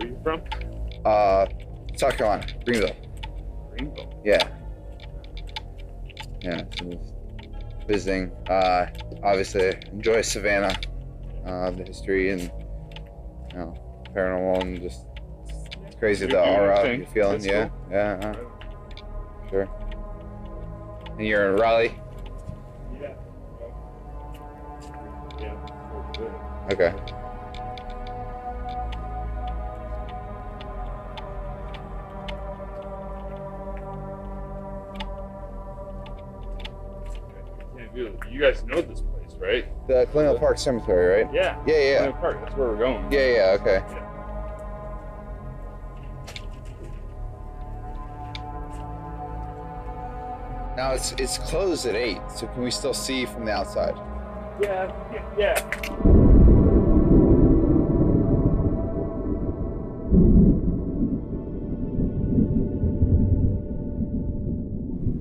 Where are you from? South Carolina, Greenville. Greenville. Yeah. Yeah. So just visiting. Obviously, enjoy Savannah, the history and paranormal and just it's crazy the aura you're feeling. That's yeah. cool. Yeah. Sure. And you're in Raleigh. Yeah. Yeah. Okay. You guys know this place, right? The Colonial Park Cemetery, right? Yeah. Yeah. Colonial Park. That's where we're going. Yeah. Okay. Yeah. Now it's closed at 8, so can we still see from the outside? Yeah.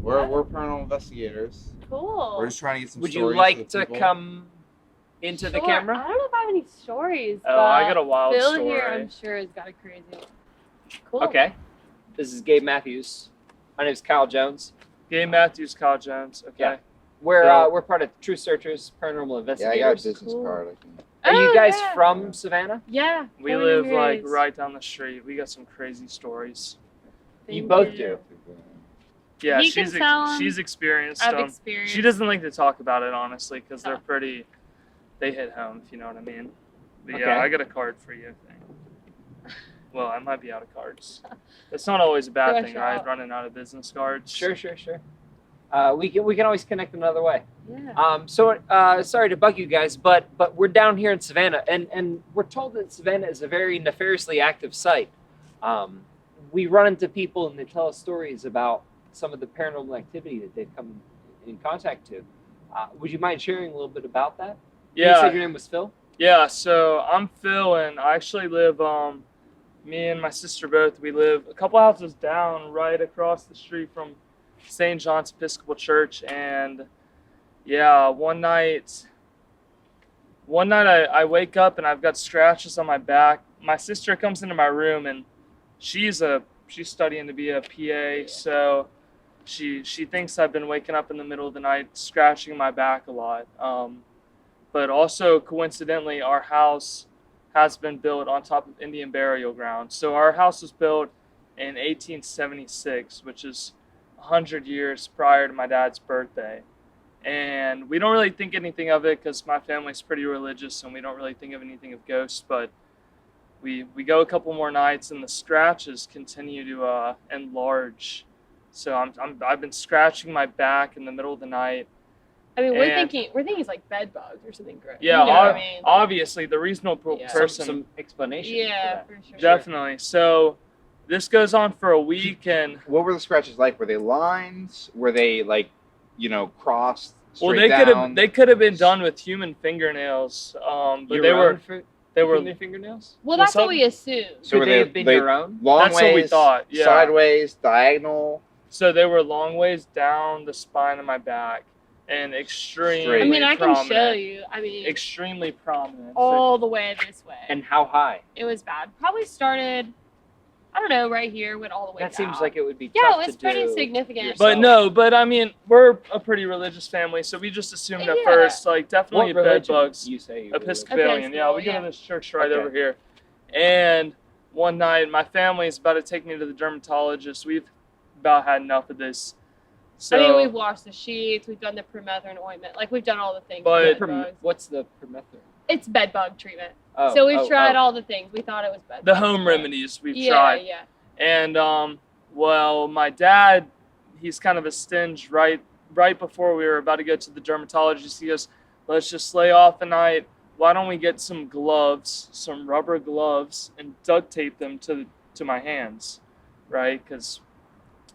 We're paranormal investigators. Cool. We're just trying to get some Would stories you like for to the people. come into the camera? I don't know if I have any stories. Oh, I but got a wild Phil story. here, I'm sure, has got a crazy one. Cool. Okay. This is Gabe Matthews. My name is Kyle Jones. Gabe Matthews, Kyle Jones. Okay. Yeah. We're So- we're part of Truth Searchers, Paranormal Yeah, I Investigators. got a business Cool. card. I can... Are you Oh, guys yeah. from Savannah? Yeah. We born live and like raised. right down the street. We got some crazy stories. You Thank both you. do. Yeah, He can tell 'em. she's experienced I've them. experienced. She doesn't like to talk about it honestly because they're Oh. pretty. They hit home, if you know what I mean. But Okay. yeah, I got a card for you. I think. Well, I might be out of cards. It's not always a bad Rush thing, right? out. Running out of business cards. Sure. We can always connect another way. Yeah. Sorry to bug you guys, but we're down here in Savannah, and we're told that Savannah is a very nefariously active site. We run into people and they tell us stories about some of the paranormal activity that they've come in contact to. Would you mind sharing a little bit about that? You Yeah. said your name was Phil? Yeah. So I'm Phil, and I actually live. Me and my sister both. We live a couple houses down, right across the street from St. John's Episcopal Church, and yeah, one night I wake up and I've got scratches on my back. My sister comes into my room and she's studying to be a PA, so she thinks I've been waking up in the middle of the night scratching my back a lot. But also coincidentally, our house has been built on top of Indian burial ground. So our house was built in 1876, which is 100 years prior to my dad's birthday. And we don't really think anything of it because my family's pretty religious and we don't really think of anything of ghosts, but we go a couple more nights and the scratches continue to enlarge. So I've been scratching my back in the middle of the night. I mean, we're and- thinking it's like bed bugs or something gross. Yeah, You know what I mean? obviously the reasonable Yeah. person. Some explanation. Yeah, for that. for sure. Definitely. So this goes on for a week, and What were the scratches like? Were they lines? Were they like, crossed? well, Straight down? they could have been done with human fingernails, but Your they own were human fingernails? Well, that's Well, what we assumed. So Could were they have been your own? long That's ways, what we thought, yeah. sideways, diagonal? so they were long ways down the spine of my back and extremely Straight. I mean, I can prominent. show you. I mean, Extremely prominent. all the way this way. And how high? It was bad. Probably started, I don't know, right here, went all the way That down. seems like it would be Yeah, tough it was to pretty do significant. yourself. But no, I mean, we're a pretty religious family, so we just assumed at Yeah. first, like, definitely What bed religion bugs. you say you were Episcopalian, yeah. We go yeah. to this church right Okay. over here. And one night, my family's about to take me to the dermatologist. We've about had enough of this. So, I mean, we've washed the sheets, we've done the permethrin ointment, like we've done all the things. But- for bed bugs. What's the permethrin? It's bed bug treatment. Oh, So we've tried all the things. We thought it was bed the bugs, home but- remedies we've Yeah, tried. yeah. And, well, my dad, he's kind of a stinge right before we were about to go to the dermatologist. He goes, let's just lay off a night. Why don't we get some gloves, some rubber gloves, and duct tape them to my hands, right? Because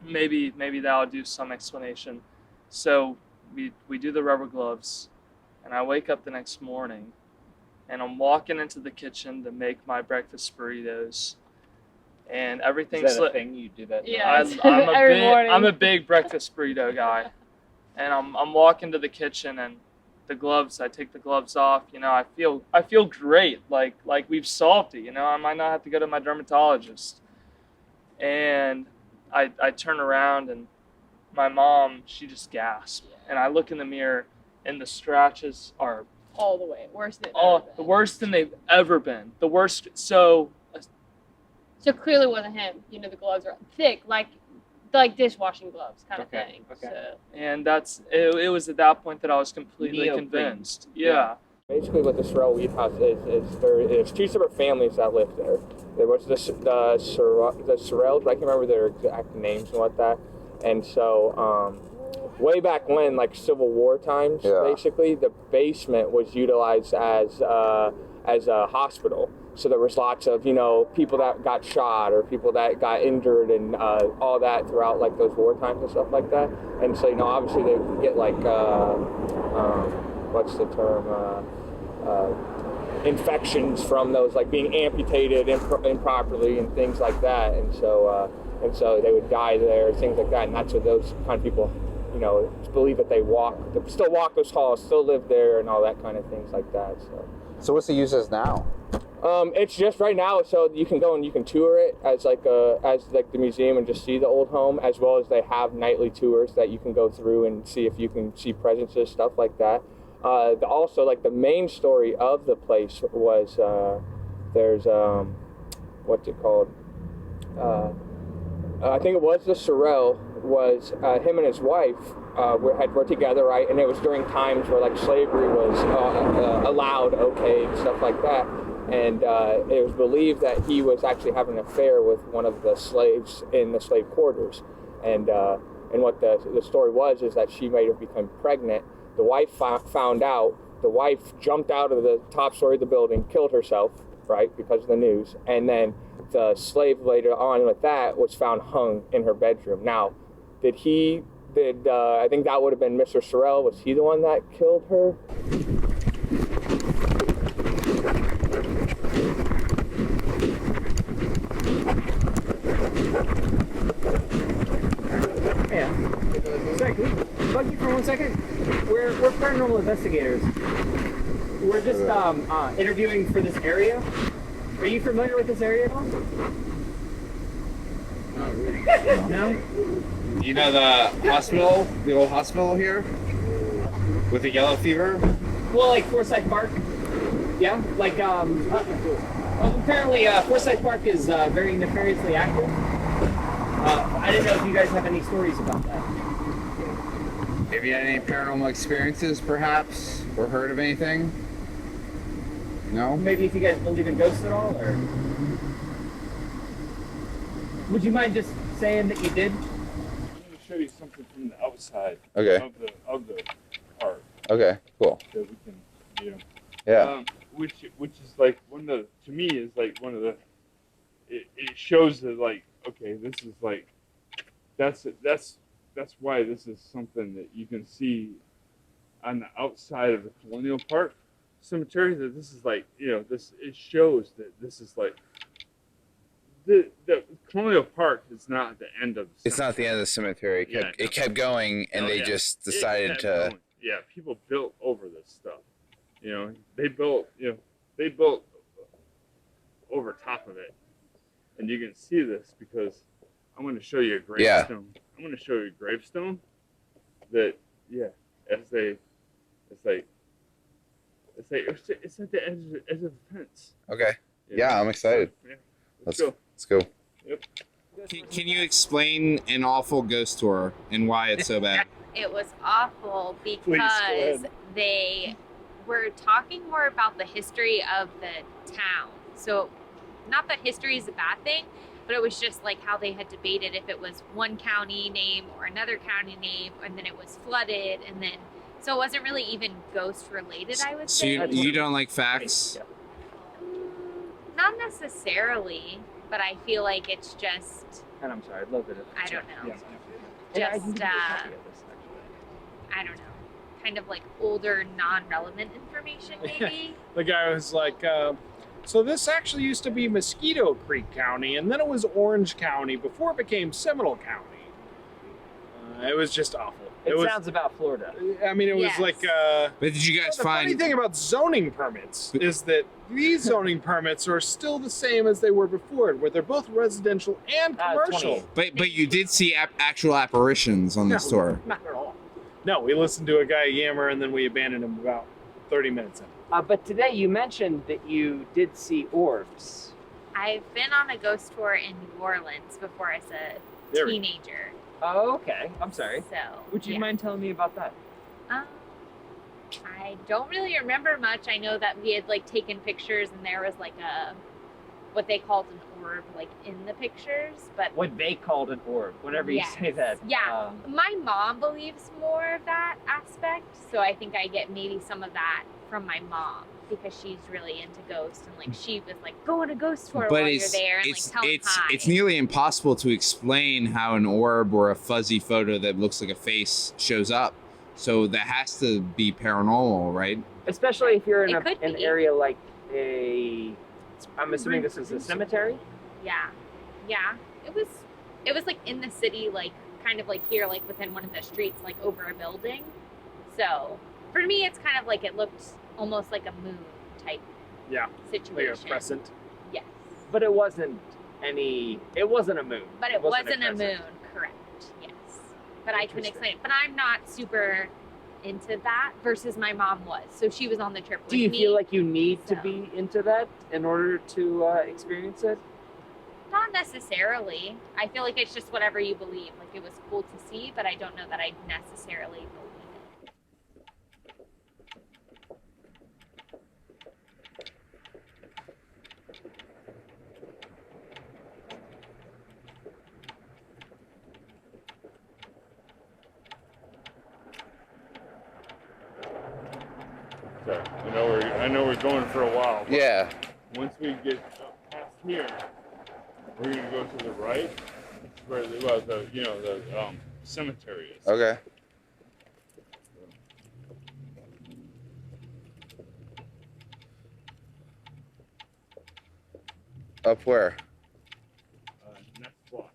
maybe that'll do some explanation. So we do the rubber gloves, and I wake up the next morning, and I'm walking into the kitchen to make my breakfast burritos, and everything's Is that a thing you do that? Yeah. I'm Every morning. a big breakfast burrito guy, and I'm walking to the kitchen, and the gloves. I take the gloves off. You know, I feel great. Like we've solved it. You know, I might not have to go to my dermatologist. And I turn around and my mom, she just gasped. And I look in the mirror and the scratches are all the way worse than the worst than they've ever been. The worst. So clearly it wasn't him. You know, the gloves are thick, like dishwashing gloves kind of thing. Okay. So. And it was at that point that I was completely Neoprene. convinced. Yeah. Basically, what the Sorrel Weave House is there's two separate families that live there. There was the Sorrels, but I can't remember their exact names and what that. And so, way back when, like Civil War times, basically, the basement was utilized as a hospital. So there was lots of, you know, people that got shot or people that got injured and all that throughout like those war times and stuff like that. And so, you know, obviously they would get like, what's the term? Infections from those, like being amputated improperly and things like that. And so they would die there, things like that. And that's what those kind of people, you know, believe that they still walk those halls, still live there and all that kind of things like that. So what's the use as now? It's just right now, so you can go and you can tour it as the museum and just see the old home, as well as they have nightly tours that you can go through and see if you can see presences, stuff like that. Also, like the main story of the place was there's what's it called? I think it was the Sorrel. Was him and his wife were together, right? And it was during times where like slavery was allowed, okay, and stuff like that. And it was believed that he was actually having an affair with one of the slaves in the slave quarters. And what the story was is that she may have become pregnant. The wife found out. The wife jumped out of the top story of the building, killed herself, right, because of the news. And then the slave later on with that was found hung in her bedroom. Now, I think that would have been Mr. Sorrel. Was he the one that killed her? Yeah. Sorry, can we bug you for 1 second? We're Paranormal Investigators. We're just interviewing for this area. Are you familiar with this area at all? Not really. No? You know the hospital, the old hospital here? With the yellow fever? Well, like Forsyth Park. Yeah? Like, apparently Forsyth Park is very nefariously active. I didn't know if you guys have any stories about that. Have you had any paranormal experiences, perhaps? Or heard of anything? No? Maybe if you guys believe in ghosts at all, or... Would you mind just saying that you did? I'm going to show you something from the outside Okay. of the park Okay, cool. that we can, you know. Yeah. Which is like to me is like one of the. It shows that like, okay, this is like, that's why this is something that you can see on the outside of the Colonial Park Cemetery. That this is like, you know, it shows that this is like. The Colonial Park is not the end of the cemetery. It's not the end of the cemetery. It kept going, and they just decided to. Going. Yeah, people built over this stuff. You know, they built over top of it, and you can see this because I'm going to show you a gravestone. Yeah. I'm going to show you a gravestone that, yeah, it's at the edge of the fence. Okay. Yeah, I'm excited. Yeah. Let's go. Yep. Can you explain an awful ghost tour and why it's so bad? It was awful Please, because go they were talking more about the history of the town. So not that history is a bad thing, but it was just like how they had debated if it was one county name or another county name, and then it was flooded, and then so it wasn't really even ghost related, I would So say. you don't like facts? Not necessarily, but I feel like it's just, And I'm sorry, I'd love it. I don't know. Yeah, I Just, can give you a copy of this, actually. I don't know, kind of like older, non-relevant information maybe. The guy was like, so this actually used to be Mosquito Creek County, and then it was Orange County before it became Seminole County. It was just awful. It was, sounds about Florida. I mean, it was Yes. like. But did you guys The funny find? thing about zoning permits is that these zoning permits are still the same as they were before, where they're both residential and commercial. 28. But you did see actual apparitions on this tour. Not at all. No, we listened to a guy yammer and then we abandoned him about 30 minutes in. But today you mentioned that you did see orbs. I've been on a ghost tour in New Orleans before as a There we go. teenager. Oh, okay. I'm sorry. So, Would you yeah. mind telling me about that? I don't really remember much. I know that we had like taken pictures and there was like a what they called an orb like in the pictures, but What they called an orb, whenever you Yes. say that. Yeah. My mom believes more of that aspect, so I think I get maybe some of that from my mom because she's really into ghosts and like she was like go on a ghost tour But while it's you're there and it's like tell them it's hi. it's nearly impossible to explain how an orb or a fuzzy photo that looks like a face shows up. So that has to be paranormal, right? Especially if you're in It could an be. area like I'm assuming this is a cemetery? Yeah. It was like in the city, like kind of like here, like within one of the streets, like over a building. So for me, it's kind of like it looked almost like a moon type Yeah, situation. like a crescent. Yes. But it wasn't a moon. But it wasn't a crescent. moon, correct. Yes. But I couldn't explain it. But I'm not super into that versus my mom was. So she was on the trip with Do you me. feel like you need to so- be into that in order to experience it? Not necessarily. I feel like it's just whatever you believe. Like it was cool to see, but I don't know that I necessarily believe it. So, I know we're going for a while. But Yeah. Once we get up past here, we're gonna go to the right, where the cemetery is. Okay. Up where? Next block.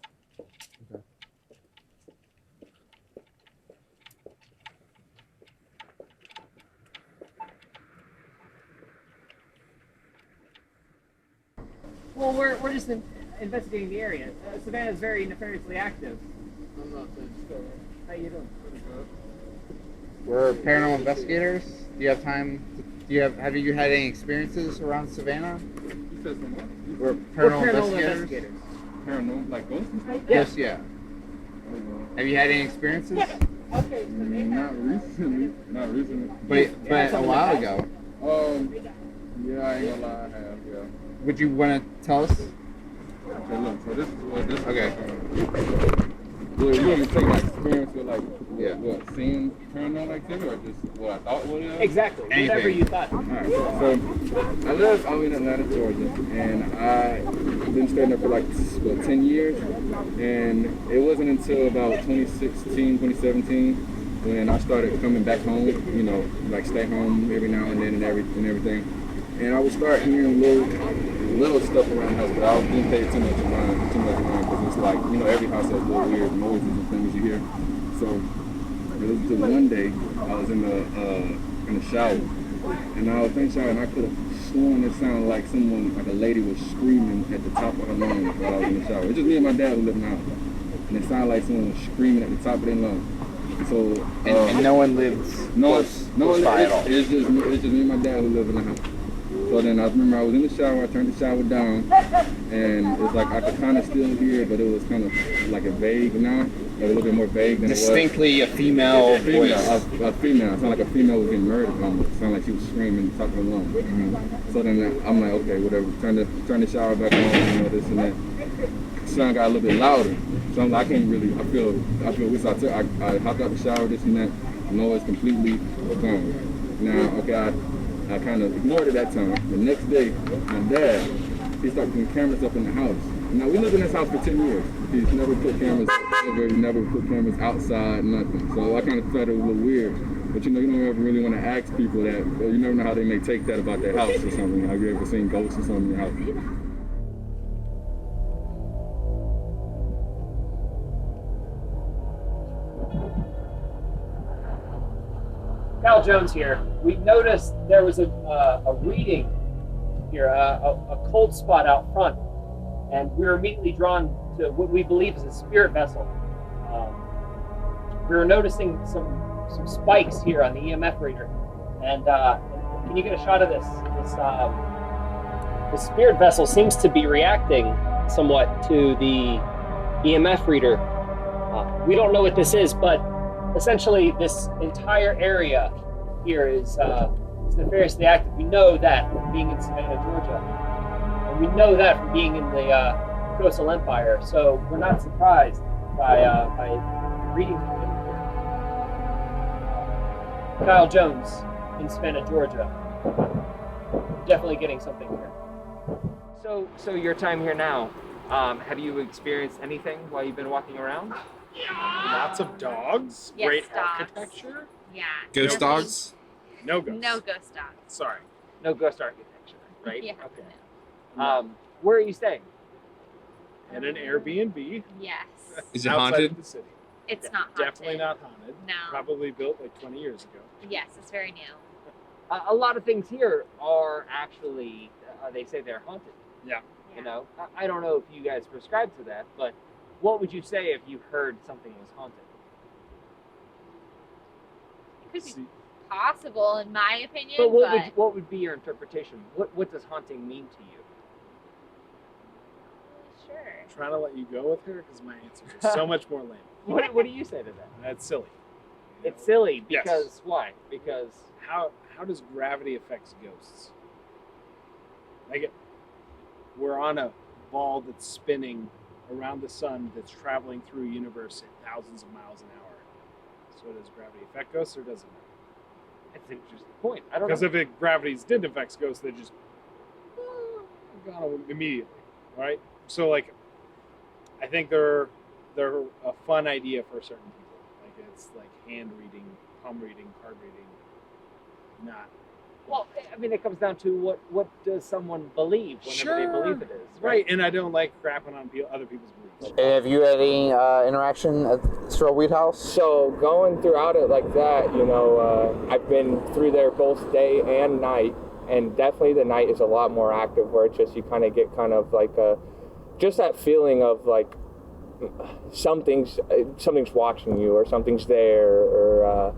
Well, we're just investigating the area. Savannah is very nefariously active. How you doing? We're paranormal investigators. Do you have time? Have you had any experiences around Savannah? We're paranormal investigators. Paranormal, like ghosts and stuff? Yes, yeah. Have you had any experiences? Not recently. Not recently. But a while ago. Yeah, I ain't gonna lie, I have, yeah. Would you want to tell us? Okay, look, so this is what this Okay. Well, you want me to take like experience with like Yeah. what seeing paranormal activity or just what I thought would have? Exactly. Anything. Whatever you thought. Alright, so I live out in Atlanta, Georgia, and I've been staying there for like 10 years, and it wasn't until about 2016, 2017 when I started coming back home, like stay home every now and then and everything. And I would start hearing little stuff around the house, but I didn't pay too much mind because it's like, every house has little weird noises and things you hear. So it was until one day I was in the shower, and I was in the shower and I could have sworn it sounded like like a lady was screaming at the top of her lungs while I was in the shower. It's just me and my dad who live in the house, and it sounded like someone was screaming at the top of their lungs. So And no one lives close by at all. it's just me and my dad who live in the house. So then I remember I was in the shower, I turned the shower down, and it's like I could kind of still hear, but it was kind of like a vague now, like a little bit more vague than Distinctly a female it was. voice. A female. It sounded like a female was getting murdered almost. It sounded like she was screaming top of her lungs. So then I'm like, okay, whatever. Turn the shower back on, this and that. The sound got a little bit louder. So I'm like, I can't really, I feel weird. So I hopped out the shower, this and that. The noise completely gone. Now, okay, I kind of ignored it that time. The next day, my dad, he started putting cameras up in the house. Now, we lived in this house for 10 years. He's never put cameras over, he never put cameras outside, nothing. So I kind of thought it was a little weird. But you don't ever really want to ask people that, or you never know how they may take that about their house or something. Have you ever seen ghosts or something in your house? Kyle Jones here. We noticed there was a reading here, a cold spot out front, and we were immediately drawn to what we believe is a spirit vessel. We were noticing some spikes here on the EMF reader, and can you get a shot of this? The spirit vessel seems to be reacting somewhat to the EMF reader. We don't know what this is, but essentially this entire area here is nefariously active. We know that from being in Savannah, Georgia, and we know that from being in the Coastal Empire. So we're not surprised by readings we're getting here. Kyle Jones in Savannah, Georgia. Definitely getting something here. So your time here now, have you experienced anything while you've been walking around? Lots of dogs. Yes, Great dogs. architecture. Yeah. Ghost dogs? No ghosts. No ghost dogs. Sorry. No ghost architecture, right? Yeah. Okay. Where are you staying? And an Airbnb. Yes. Is it outside haunted? of the city. It's not haunted. Definitely not haunted. No. Probably built like 20 years ago. Yes, it's very new. A lot of things here are actually, they say they're haunted. Yeah. You know, I don't know if you guys prescribe to that, but what would you say if you heard something was haunted? It could be See, possible, in my opinion, But but what would be your interpretation? What does haunting mean to you? sure. I'm trying to let you go with her because my answers are so much more lame. What do you say to that? That's silly. It's silly Yes. because why? Because How does gravity affect ghosts? Like we're on a ball that's spinning around the sun that's traveling through a universe at thousands of miles an hour. So does gravity affect ghosts or does it not? it's an interesting point. I don't Because know. if gravities didn't affect ghosts, they just gone immediately, right? So like, I think they're a fun idea for certain people. Like it's like hand reading, palm reading, card reading. Not Well, I mean, it comes down to what does someone believe whenever they believe it is, right. And I don't like crapping on other people's beliefs. And have you had any interaction at Sorrel Weed House? So going throughout it like that, you know, I've been through there both day and night, and definitely the night is a lot more active, where it's just you kind of get kind of like just that feeling of like something's watching you, or something's there, or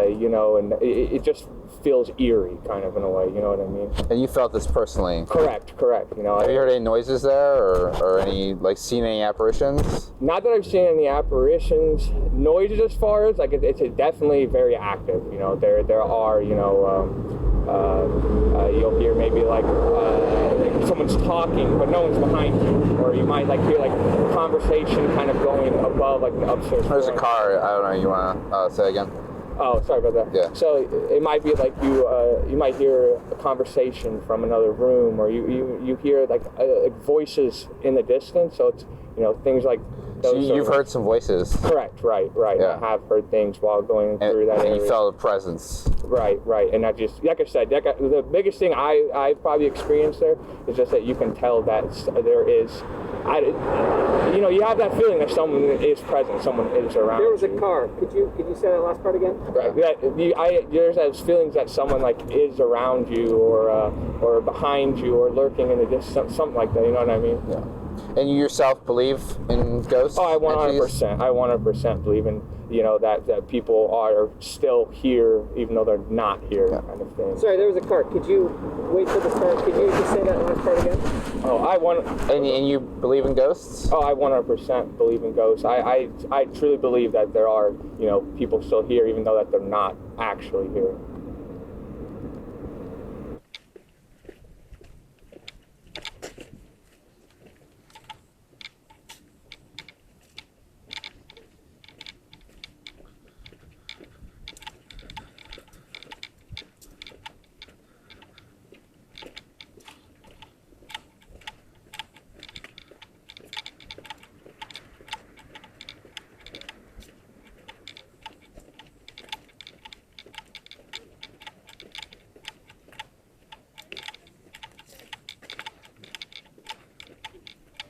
you know, and it just feels eerie, kind of, in a way. You know what I mean? And you felt this personally? Correct. You know, Have you heard any noises there, or any seen any apparitions? Not that I've seen any apparitions, noises as far as like it's definitely very active. You know, there are, you know, you'll hear maybe like someone's talking, but no one's behind you, or you might like hear like conversation kind of going above like the upstairs. There's a floor. car. I don't know. You want to say again? Oh, sorry about that. Yeah. So it might be like you might hear a conversation from another room, or you hear like voices in the distance. So it's, you know, things like those. So you've heard some voices. Correct. Right. Yeah. I have heard things while going through that and area. you felt a presence. Right. And I just, like I said, the biggest thing I probably experienced there is just that you can tell that there is, you know, you have that feeling that someone is present, someone is around. There was a you. car. Could you say that last part again? Right. There's those feelings that someone like is around you, or behind you, or lurking in the distance, something like that. You know what I mean? Yeah. And you yourself believe in ghosts? Oh, I entities? 100% believe in, you know, that people are still here even though they're not here, kind of thing. Sorry, there was a car. Could you wait till the start? Could you just say that last part again? Oh, And you believe in ghosts? Oh, I 100% believe in ghosts. I truly believe that there are, you know, people still here even though that they're not actually here.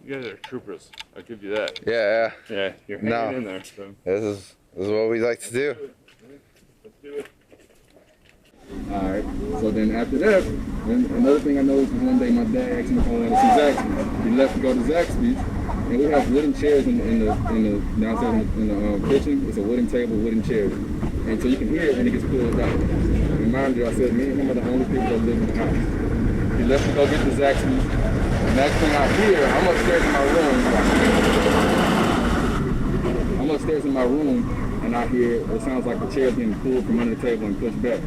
You guys are troopers. I'll give you that. Yeah. Yeah, you're hanging in there. So This is what we like to do. let's do it. All right. So then after that, and another thing I noticed was one day my dad asked me if I wanted to see Zaxby's. He left to go to Zaxby's, and we have wooden chairs in the downstairs in the kitchen. It's a wooden table, wooden chairs, and so you can hear it when it gets pulled out. Remind you, I said me and him are the only people that live in the house. He left to go get the Zaxby's. The next thing I hear, I'm upstairs in my room, and I hear it sounds like the chair's getting pulled from under the table and pushed back.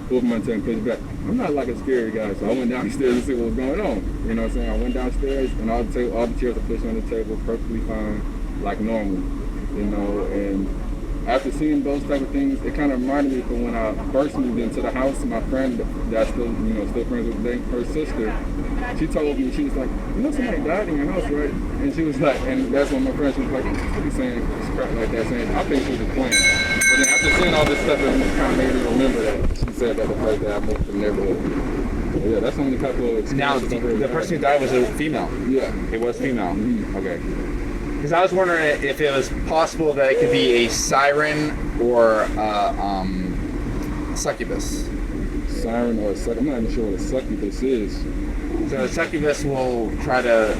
Pulled from under the table and pushed back. I'm not like a scary guy, so I went downstairs to see what was going on. You know what I'm saying? I went downstairs, and all the chairs are pushed on the table perfectly fine, like normal. You know, and after seeing those type of things, it kind of reminded me of when I first moved into the house. My friend that I still friends with today, her sister, she told me, she was like, you know somebody died in your house, right? And she was like, and that's when my friend, she was like, what are you saying crap like that, saying, I think she was just playing. But then after seeing all this stuff, it kind of made me remember that. She said that the first day I moved to the neighborhood. So yeah, that's only a couple of experiences. Now, the person who died was a female? Yeah. It was female? Mm-hmm. Okay. Because I was wondering if it was possible that it could be a siren or a succubus. Siren or a succubus? I'm not even sure what a succubus is. So a succubus will try to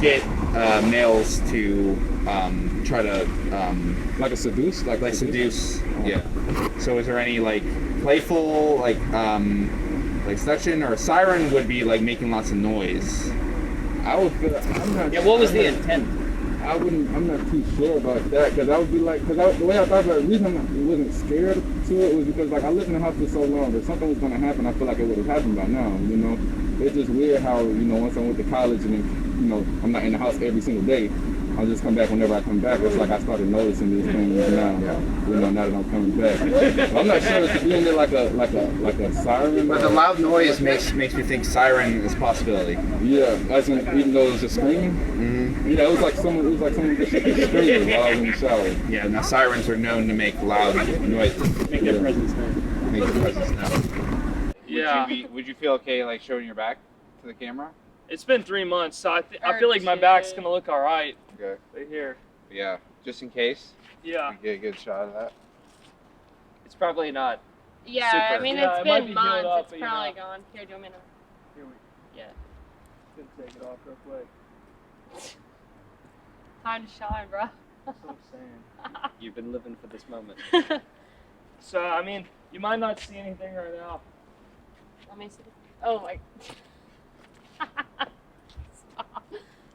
get males to try to like a seduce, like seduce. Yeah. So is there any like playful like seduction, or a siren would be like making lots of noise? I would feel. I'm not. Yeah. What was the intent? I'm not too sure about that, because I would be like, the way I thought about it, the reason I wasn't scared to it was because like I lived in the house for so long. If something was going to happen, I feel like it would have happened by now. You know, it's just weird how once I went to college and then I'm not in the house every single day. I'll just come back whenever I come back. It's like I started noticing these things now. Now that I'm coming back. But I'm not sure if being there like a siren. But the loud noise makes me think siren is a possibility. Yeah, even though it was just screaming. Mm-hmm. Yeah, it was like someone just screaming while I was in the shower. Yeah, now sirens are known to make loud noise. Make their presence known. Make their presence known. Yeah. Would you feel okay like showing your back to the camera? It's been 3 months, so I feel like my back's gonna look all right. Okay. Right here. Yeah, just in case. Yeah. We get a good shot of that. It's probably not. Yeah, super. I mean, Yeah, it's it might been be months. healed up, It's but, probably gone. Here, do you want me to? Here we Yeah. can take it off real quick. Time to shine, bro. That's what I'm saying. You've been living for this moment. So I mean, you might not see anything right now. Let me see. Oh my. Stop.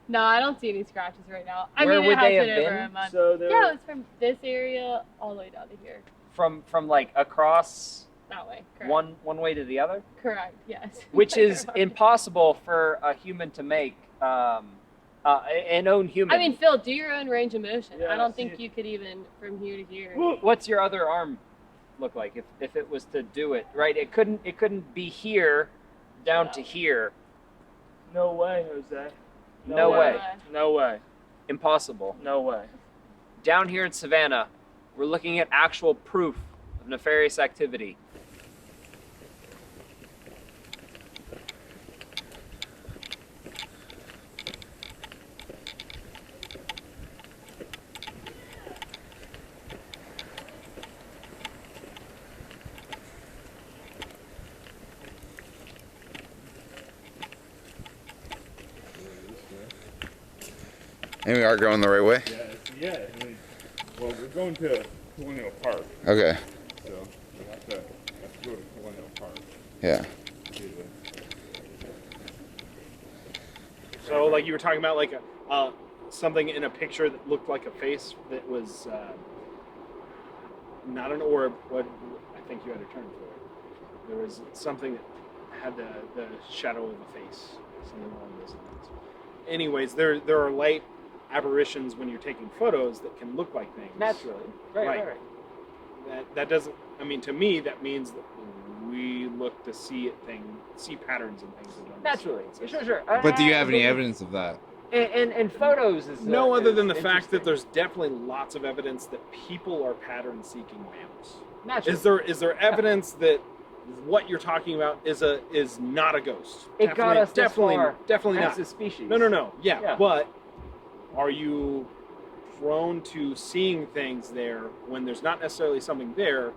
No, I don't see any scratches right now. Where would they have been over been? a month. So Yeah, it's from this area all the way down to here. From like across That way. Correct. one way to the other, Correct. Yes. which is impossible for a human to make. An own human. I mean, Phil, do your own range of motion. Yeah, I don't see think you could even from here to here. What's your other arm look like if it was to do it right? It couldn't be here down to here. No way, Jose. No way. No way. Impossible. No way. Down here in Savannah, we're looking at actual proof of nefarious activity. And we are going the right way? Yeah. Well, we're going to Colonial Park, Okay. so we have to go to Colonial Park. Yeah. So, like you were talking about, like something in a picture that looked like a face that was not an orb. What I think you had a term for it. There was something that had the shadow of a face, something along those lines. Anyways, there are light apparitions when you're taking photos that can look like things. Naturally. Right. That doesn't. I mean, to me, that means that we look to see patterns and things. That don't Naturally. necessarily Sure. But do you have any evidence of that? And photos is No, other than the is fact that interesting. there's definitely lots of evidence that people are pattern-seeking males. Naturally. Is there evidence that what you're talking about is not a ghost? It got us this far definitely as not. a species. No. Yeah, Yeah. but are you prone to seeing things there when there's not necessarily something there,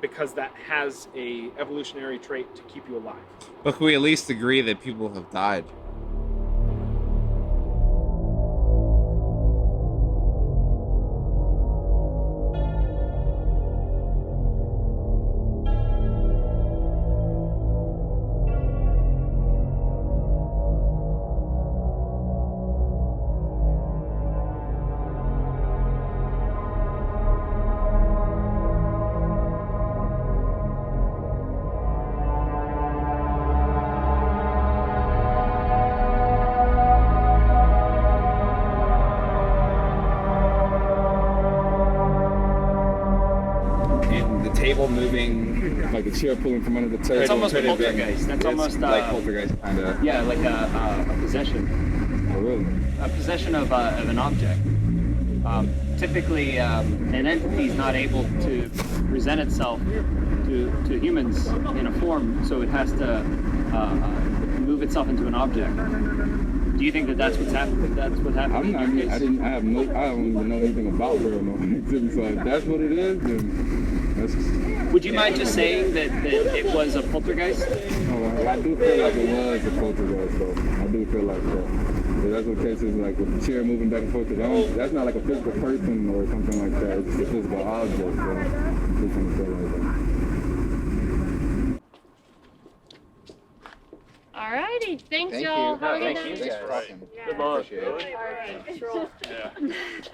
because that has a evolutionary trait to keep you alive. But can we at least agree that people have died? Moving, like a chair pulling from under the table. It's almost Could have been- poltergeist. That's it's almost like poltergeist kind of. Yeah, like a possession. Oh, really? A possession of an object. Typically, an entity is not able to present itself to humans in a form, so it has to move itself into an object. Do you think that that's what's happening? That's what happened? I mean, I don't even know anything about paranormal activity. So if that's what it is, then that's. Would you mind just saying that it was a poltergeist? I do feel like it was a poltergeist, though. I do feel like that. But that's what cases like with the chair moving back and forth. That's not like a physical person or something like that. It's just a physical object. So I just want to say like that. Alrighty, thanks Thank y'all. you. Have a good Thank you. night. Thanks for talking. Good luck. Appreciate it. Yeah.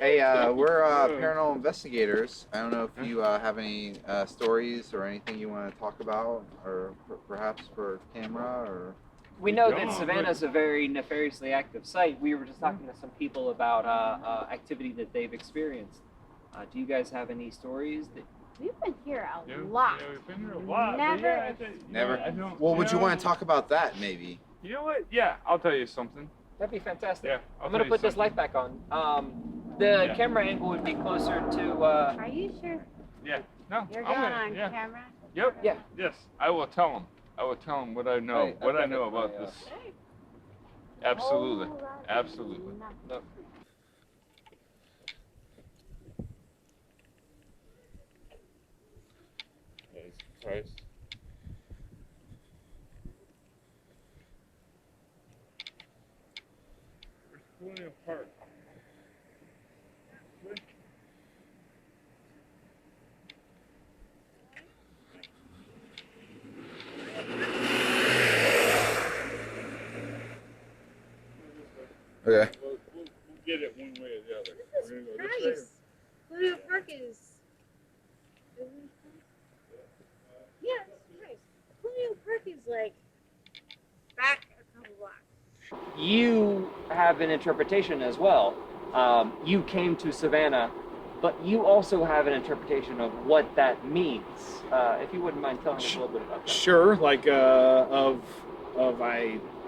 Hey, we're paranormal investigators. I don't know if you have any stories or anything you want to talk about, or perhaps for camera, or. We know that Savannah's a very nefariously active site. We were just talking to some people about activity that they've experienced. Do you guys have any stories that? We've been here a lot. Yeah, we've been here a lot. Never. But yeah, I think, Never. I don't, Well, would you know, want to talk about that, maybe? You know what? Yeah, I'll tell you something. That'd be fantastic. Yeah, I'm gonna put this light back on. The Yeah. camera angle would be closer to. Are you sure Yeah. No. you're I'm going gonna, on yeah. camera? Yep. Yeah. Yes, I will tell them. I will tell them what I know. Hey, what I I've know got it about for this. Absolutely. Oh, Absolutely. No. Christ. There's Colonial Park. Okay. We'll get it one way or the other. This We're is gonna go this way. nice. Colonial Park is. Yeah, it's nice. Colonial Park is like back a couple blocks. You have an interpretation as well. You came to Savannah, but you also have an interpretation of what that means. If you wouldn't mind telling us a little bit about that. Sure, like I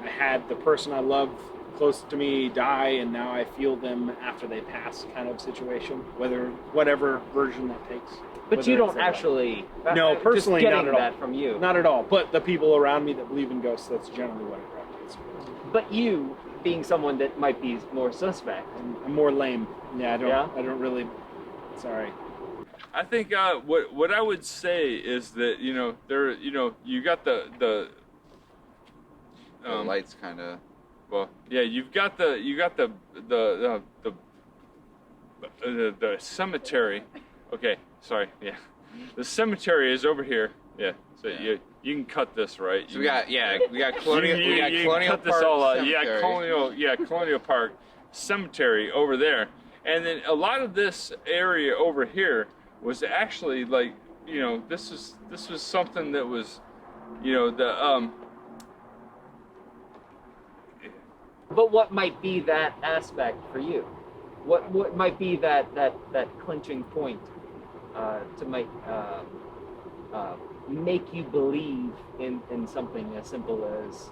had the person I love close to me die, and now I feel them after they pass, kind of situation. Whatever version that takes. But Whether you it's don't the- actually. No, just personally, getting not at all. that from you. Not at all. But the people around me that believe in ghosts, that's generally what it represents. But you, being someone that might be more suspect. I'm more lame. Yeah, I don't. Yeah? I don't really. Sorry. I think what I would say is that you got the lights kind of. well, yeah, you got the cemetery. Okay, sorry, yeah, the cemetery is over here. Yeah, so you can cut this, right? So we got Colonial. You we got can Colonial cut this Park all out. Cemetery. Colonial Park Cemetery over there, and then a lot of this area over here was actually like this was something that was But what might be that aspect for you? What might be that clinching point to make you believe in something as simple as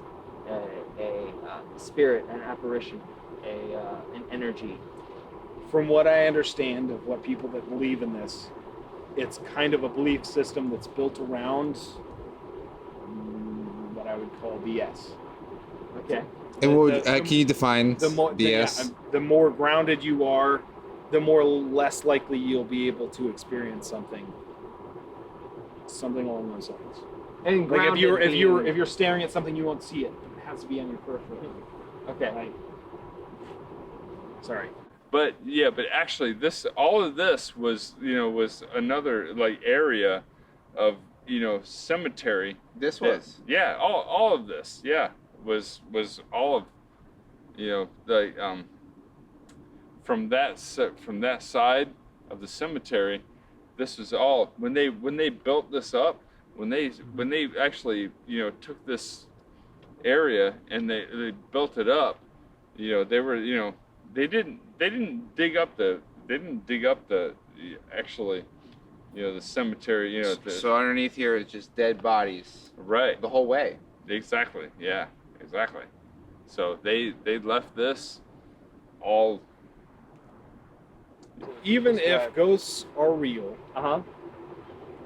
a spirit, an apparition, an energy? From what I understand of what people that believe in this, it's kind of a belief system that's built around what I would call BS. Okay. And can you define the more, BS? the more grounded you are, the more less likely you'll be able to experience something Something along those lines. And Like if grounded you're staring at something, you won't see it. It has to be on your peripheral. Okay. Right. Sorry. But yeah, but actually, all of this was another like area of cemetery. This was. Yeah, all of this, yeah, was all of from that side of the cemetery. This was all when they built this up, when they actually took this area and they built it up. They were they didn't dig up the actually the cemetery. So underneath here is just dead bodies. Right. The whole way. Exactly. Yeah. Exactly. So they left this all. Even if ghosts are real,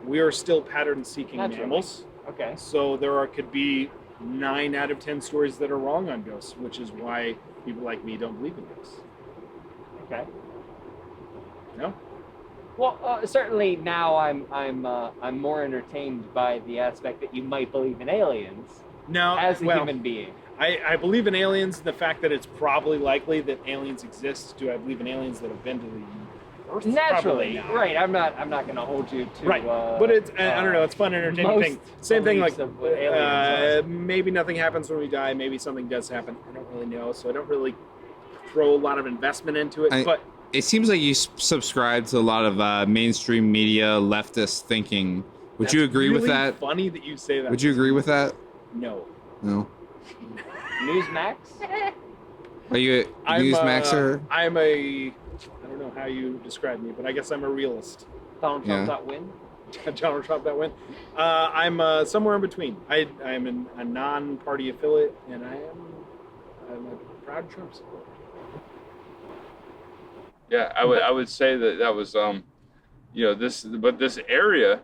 we are still pattern seeking Naturally. mammals. Okay. So could be 9 out of 10 stories that are wrong on ghosts, which is why people like me don't believe in ghosts. Okay. No. Well, certainly now I'm more entertained by the aspect that you might believe in aliens as a human being. I believe in aliens, the fact that it's probably likely that aliens exist. Do I believe in aliens that have been to the universe? Naturally, Probably not. right. I'm not going to hold you to Right, but it's I don't know. It's fun, entertaining thing. Same thing like of what aliens are. maybe nothing happens when we die. Maybe something does happen. I don't really know, so I don't really throw a lot of investment into it. But it seems like you subscribe to a lot of mainstream media leftist thinking. Would you agree with really that? Funny that you say that. Would you agree with that? No. No. Newsmax? Are you a Newsmaxer? I don't know how you describe me, but I guess I'm a realist. Donald Trump that win? Donald Trump that win? I'm somewhere in between. I'm a non-party affiliate, and I'm a proud Trump supporter. Yeah, I would say that was this area,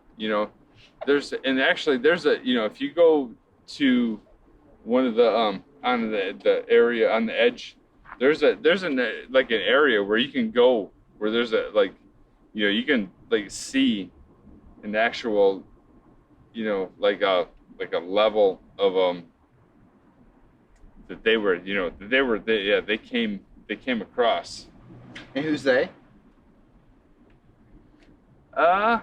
there's a if you go to one of the on the area on the edge, there's an area where you can go where there's you can see an actual like a level of that they came across. And who's they? I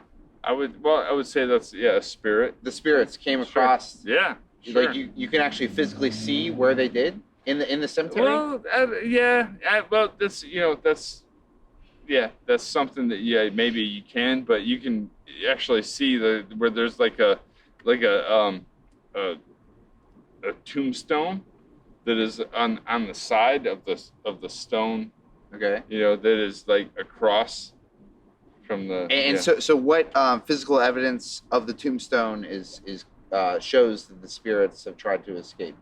would say that's a spirit. The spirits came across. Yeah. Sure. Like you can actually physically see where they did in the cemetery. Well, that's something that maybe you can, but you can actually see where there's like a tombstone that is on the side of the stone. Okay. That is like across from the. And so what physical evidence of the tombstone is shows that the spirits have tried to escape?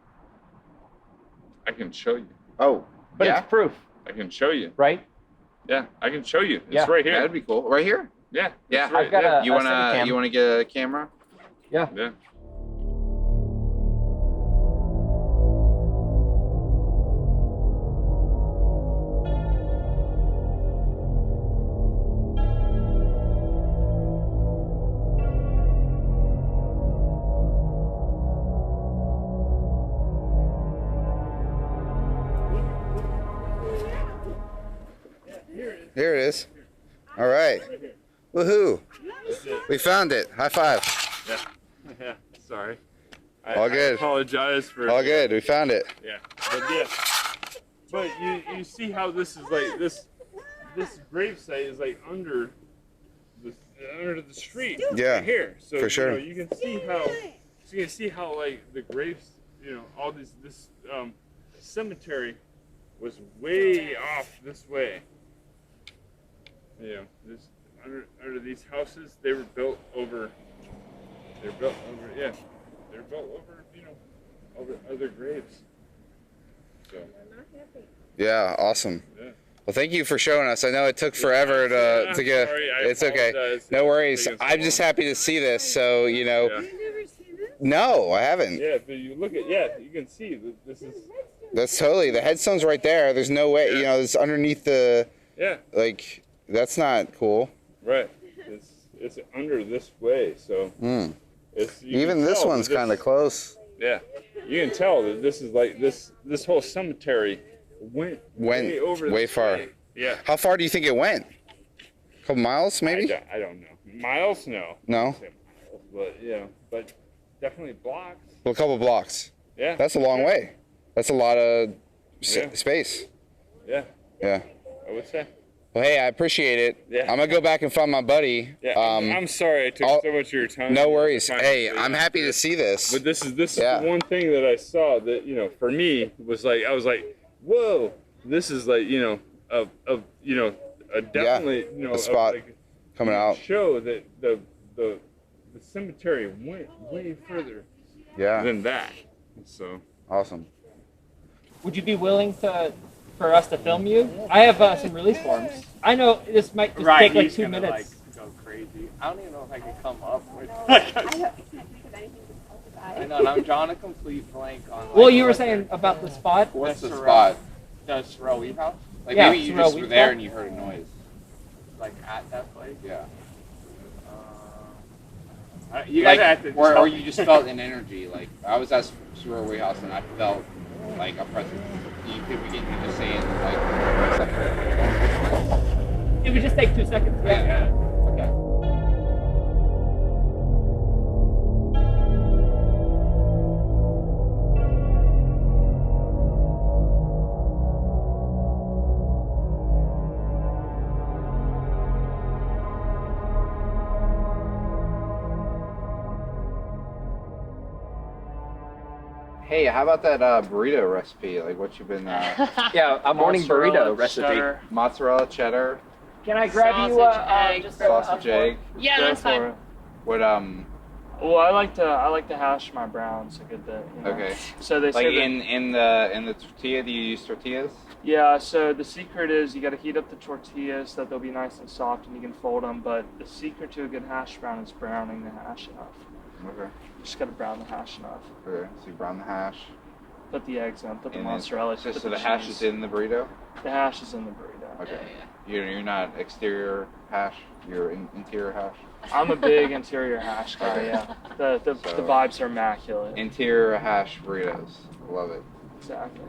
I can show you. Oh, but it's proof. I can show you. Right? Yeah, I can show you. It's right here. That'd be cool. Right here? Yeah. Yeah. Right, I've got You wanna get a camera? Yeah. Yeah. Here it is. All right. Woohoo. We found it. High five. Yeah. Sorry. All good. I apologize for. All good. We found it. Yeah. But you see how this is like this gravesite is like under the street. Yeah. Right here. So for sure. You can see how like the graves, all this cemetery was way off this way. This under these houses, they were built over. They're built over over other graves. So. Yeah, awesome. Yeah. Well, thank you for showing us. I know it took forever to get. Sorry, it's okay. apologize. No worries. It's I'm just happy to see this. So You've never seen this? No, I haven't. Yeah, but you look at you can see that this is. That's totally the headstone's right there. There's no way. It's underneath the. Yeah. Like that's not cool. Right. it's under this way, so it's you Even can this tell one's that kind of close. Yeah, you can tell that this is like this whole cemetery went way over way this far. way. Yeah. How far do you think it went? A couple miles, maybe? I don't know. Miles? No. No? I'd say miles, but yeah, but definitely blocks. Well, a couple blocks. Yeah. That's a long way. That's a lot of Yeah. space. Yeah, Yeah. I would say. Well, hey, I appreciate it. Yeah. I'm gonna go back and find my buddy. Yeah, I'm sorry I took so much of your time. No worries. to find Hey, this, I'm happy to see this. But this is the one thing that I saw that, you know, for me was like, I was like, whoa, this is like, you know, a definitely, you know, a spot like, coming out. Show that the cemetery went way further than that. So awesome. Would you be willing for us to film you? I have some release forms. I know this might just take like 2 minutes. Like, go crazy. I don't even know if I can come up with. I can't think of anything to talk about. I know, and I'm drawing a complete blank on. Like, Well, you were saying about the spot. What's the Sorrel- spot? The Sorrel Weave House? Like Yeah, maybe you Sorrel just Weave were there House. and you heard a noise. Like at that place? Yeah. You guys like, have to. or you just felt an energy. Like I was at Sorrel Weave House and I felt like a presence. You could begin to just say it like something. It would just take 2 seconds. Yeah. Okay. Hey, how about that burrito recipe? Like what you've been Yeah, a morning burrito Mozzarella, recipe. cheddar. mozzarella, cheddar, Can I grab you Sausage, egg. just sausage, egg. Yeah, Go that's for fine. it. What Well, I like to hash my browns a good bit. You know? Okay. So they like say that, in the tortilla, do you use tortillas? yeah. So the secret is you got to heat up the tortillas so that they'll be nice and soft and you can fold them. But the secret to a good hash brown is browning the hash enough. Okay. You just got to brown the hash enough. Okay. So you brown the hash. Put the eggs in. Put the and then- mozzarella. So, put so the the hash cheese. is in the burrito. The hash is in the burrito. Okay. You're not exterior hash. You're interior hash. I'm a big interior hash guy. Okay. Yeah. The So- vibes are immaculate. Interior hash burritos. Love it. Exactly.